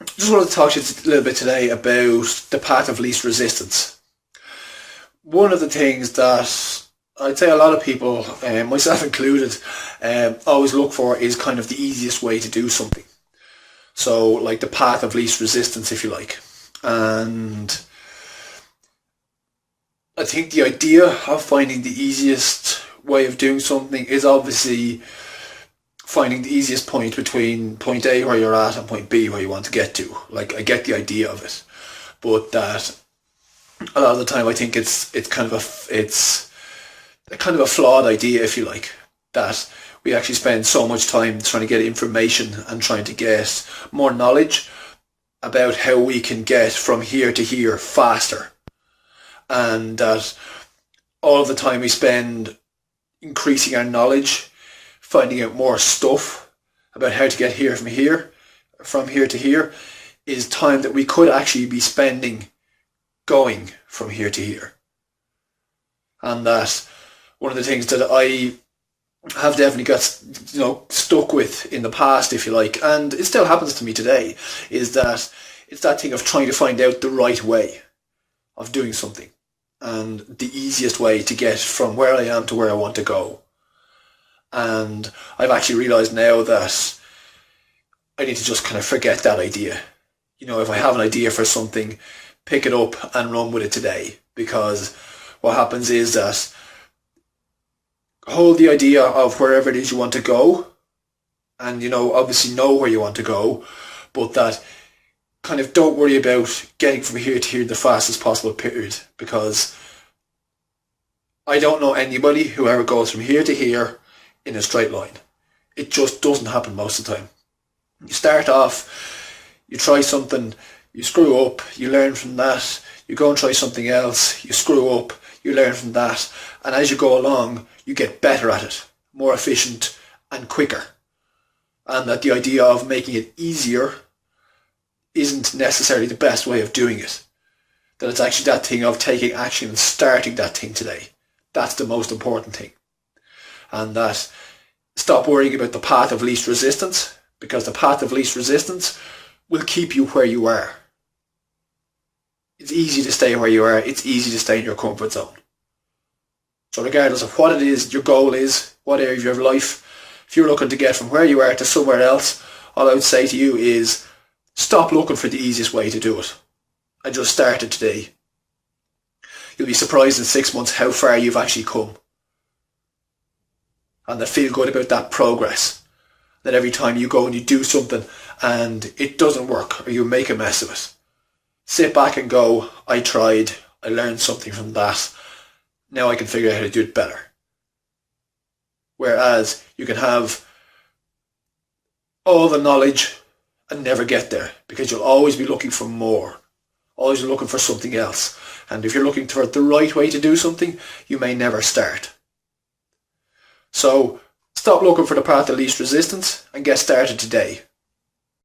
just wanted to talk to you a little bit today about the path of least resistance. One of the things that I'd say a lot of people, myself included, always look for is kind of the easiest way to do something. So like the path of least resistance, if you like. And I think the idea of finding the easiest way of doing something is obviously finding the easiest point between point A where you're at and point B where you want to get to. Like, I get the idea of it, but that a lot of the time I think it's a kind of a flawed idea, if you like, that we actually spend so much time trying to get information and trying to get more knowledge about how we can get from here to here faster, and that all of the time we spend increasing our knowledge, finding out more stuff about how to get here from here to here, is time that we could actually be spending going from here to here. And that one of the things that I have definitely got, stuck with in the past, if you like, and it still happens to me today, is that it's that thing of trying to find out the right way of doing something and the easiest way to get from where I am to where I want to go. And I've actually realised now that I need to just kind of forget that idea. If I have an idea for something, pick it up and run with it today, because what happens is that hold the idea of wherever it is you want to go, and obviously know where you want to go, but that kind of don't worry about getting from here to here the fastest possible period, because I don't know anybody who ever goes from here to here in a straight line. It just doesn't happen most of the time. You start off, you try something, you screw up, you learn from that, you go and try something else, you screw up, you learn from that, and as you go along, you get better at it, more efficient and quicker. And that the idea of making it easier isn't necessarily the best way of doing it. That it's actually that thing of taking action and starting that thing today. That's the most important thing. And that stop worrying about the path of least resistance, because the path of least resistance will keep you where you are. It's easy to stay where you are. It's easy to stay in your comfort zone. So regardless of what it is, your goal is, what area of your life, if you're looking to get from where you are to somewhere else, all I would say to you is stop looking for the easiest way to do it and just start it today. You'll be surprised in 6 months how far you've actually come. And that feel good about that progress. That every time you go and you do something and it doesn't work or you make a mess of it, sit back and go, I tried, I learned something from that, now I can figure out how to do it better. Whereas you can have all the knowledge and never get there, because you'll always be looking for more, always looking for something else. And if you're looking for the right way to do something, you may never start. So stop looking for the path of least resistance and get started today.